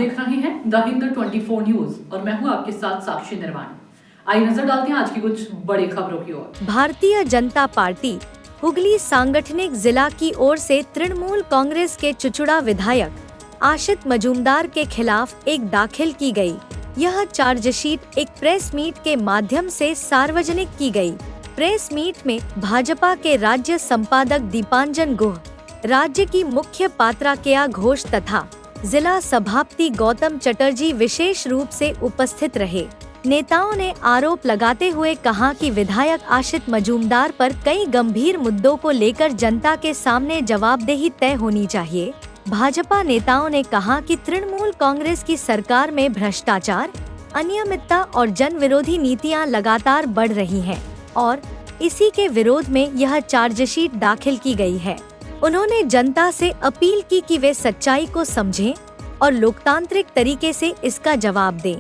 देख रहे हैं द हिंद 24 न्यूज और मैं हूं आपके साथ साक्षी निर्वाण। आइए नजर डालते हैं आज की कुछ बड़ी खबरों की ओर। भारतीय जनता पार्टी हुगली सांगठनिक जिला की ओर से तृणमूल कांग्रेस के चुचुड़ा विधायक आशित मजूमदार के खिलाफ एक दाखिल की गई। यह चार्जशीट एक प्रेस मीट के माध्यम से सार्वजनिक की गई। प्रेस मीट में भाजपा के राज्य संपादक दीपांजन गुह, राज्य की मुख्य पात्राकेया घोष तथा जिला सभापति गौतम चटर्जी विशेष रूप से उपस्थित रहे। नेताओं ने आरोप लगाते हुए कहा कि विधायक आशित मजूमदार पर कई गंभीर मुद्दों को लेकर जनता के सामने जवाबदेही तय होनी चाहिए। भाजपा नेताओं ने कहा कि तृणमूल कांग्रेस की सरकार में भ्रष्टाचार, अनियमितता और जन विरोधी नीतियां लगातार बढ़ रही हैं और इसी के विरोध में यह चार्जशीट दाखिल की गई है। उन्होंने जनता से अपील की कि वे सच्चाई को समझें और लोकतांत्रिक तरीके से इसका जवाब दें।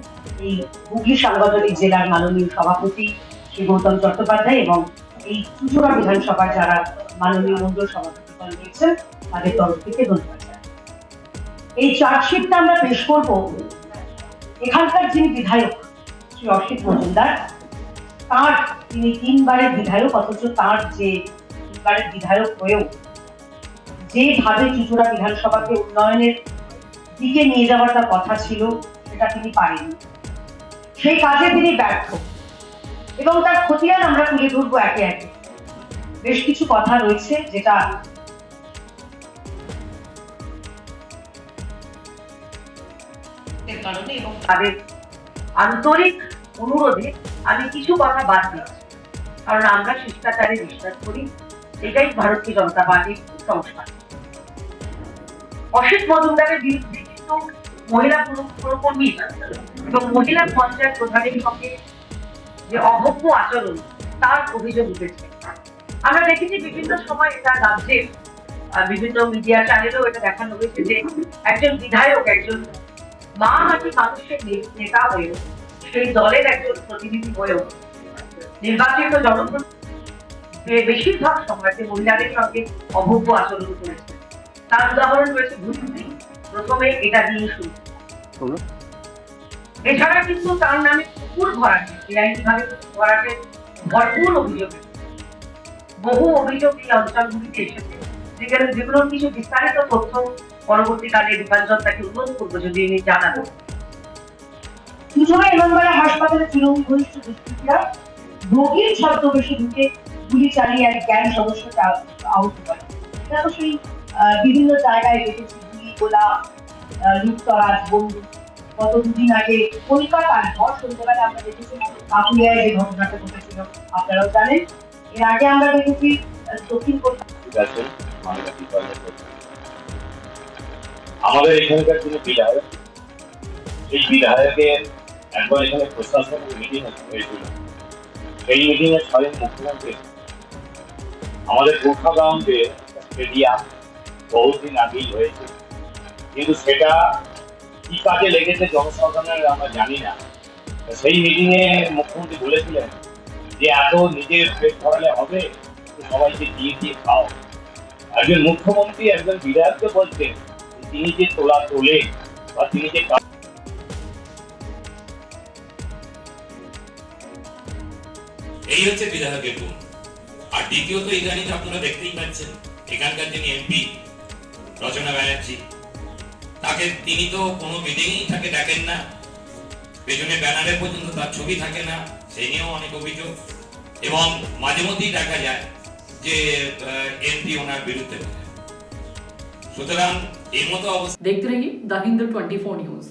हुगली सांगठनिक जिलार माननीय सभापति श्री गौतम चट्टोपाध्याय এবং এই চুচুড়া বিধানসভার যারা মাননীয় মণ্ডল সভাপতিগণ রয়েছেন তাদের তরফ থেকে ধন্যবাদ জানাই। এই চার্জশিটটা আমরা পেশ করব এখানকার যিনি বিধায়ক শ্রী অসিত মজুমদার, তার তিনি তিনবারের বিধায়ক, অথচ তার যে তিনবারের বিধায়ক হয়েও যেভাবে চুচুড়া বিধানসভাকে উন্নয়নের দিকে নিয়ে যাওয়ার তার কথা ছিল সেটা তিনি পারেননি। সেই কাজে তিনি ব্যর্থ এবং তার খতিয়ান আমরা তুলে ধরবো একে একে। বেশ কিছু কথা রয়েছে যেটা কারণে এবং তাদের আন্তরিক অনুরোধে আমি কিছু কথা বাদ দিচ্ছি, কারণ আমরা শিষ্টাচারে বিশ্বাস করি, এটাই ভারতীয় জনতা পার্টির সংস্কার। অসিত মজুমদারের বিরুদ্ধে কিন্তু মহিলা পুরকর্মী এবং মহিলা পঞ্চায়েত প্রধানের সঙ্গে যে অভব্য আচরণ তার অভিযোগ উঠেছে। আমরা দেখেছি বিভিন্ন সময় এটা রাজ্যের বিভিন্ন মিডিয়া চ্যানেলেও এটা দেখানো হয়েছে যে একজন বিধায়ক, একজন মা মাটি মানুষের নেতা হয়েও, সেই দলের একজন প্রতিনিধি হয়েও নির্বাচিত জনপ্রতিনিধি বেশিরভাগ সময়তে মহিলাদের সঙ্গে অভব্য আচরণ করেছে। তার উদাহরণ রয়েছে ভুলভুলি, প্রথমে এটা দিয়ে শুরু। এছাড়া কিন্তু তার নামে কুকুর ভরাটে, বেআইনিভাবে ভরাটে ভরপুর অভিযোগ, বহু অভিযোগ এই অঞ্চলগুলিতে এসেছে, যেগুলোর কিছু বিস্তারিত তথ্য পরবর্তীকালে দীপাঞ্জন তাকে অনুরোধ করবো যদি উনি জানাবো। চুচুড়া ইমামবাড়া হাসপাতালে তৃণমূল ঘনিষ্ঠ দুষ্কৃতীরা রোগীর ছদ্মবেশে ঢুকে গুলি চালিয়ে এক গ্যাং সদস্যকে আহত করে। এটা তো সেই বিভিন্ন জায়গায় দেখেছি, গুলি, গোলা, লুটতরাজ, বন্দুক। গত দুদিন আগে কলকাতার ভর সন্ধ্যাবেলা আমরা দেখেছি কাকুলিয়ায় যে ঘটনাটা ঘটেছিল, আপনারাও জানেন। এর আগে আমরা দেখেছি দক্ষিণ কলকাতা। আমাদের এখানকার যিনি বিধায়ক, সেই বিধায়কের একবার এখানে প্রশাসনের মিটিং হয়েছিল। সেই মিটিং এ স্বয়ং মুখ্যমন্ত্রী আমাদের গোর্খাগঞ্জে স্টেডিয়াম বহুদিন আগেই হয়েছে, কিন্তু সেটা কি কাজে লেগেছে জনসাধারণের আমরা জানি না। সেই মিটিং এ মুখ্যমন্ত্রী বলেছিলেন যে এত নিজের পেট ভরালে হবে, সবাইকে দিয়ে দিয়ে খাও। একজন মুখ্যমন্ত্রী একজন বিধায়ককে বলছেন তিনি যে তোলা তোলে বা তিনি যে এই হচ্ছে বিধায়কের গুণ। আর দ্বিতীয়ত ইদানিং আপনারা দেখতেই পাচ্ছেন এখানকার যিনি এমপি রচনা ব্যানার্জি, তাকে তিনি তো কোনো মিটিংই তাকে ডাকেন না, পেছনে ব্যানারে পর্যন্ত তার ছবি থাকে না, সেই নিয়েও অনেক অভিযোগ। এবং মাঝে মধ্যেই দেখা যায় যে এমপি ওনার বিরুদ্ধে। সুতরাং এর মতো অবস্থা। देखते रहिए द हिंद 24 न्यूज।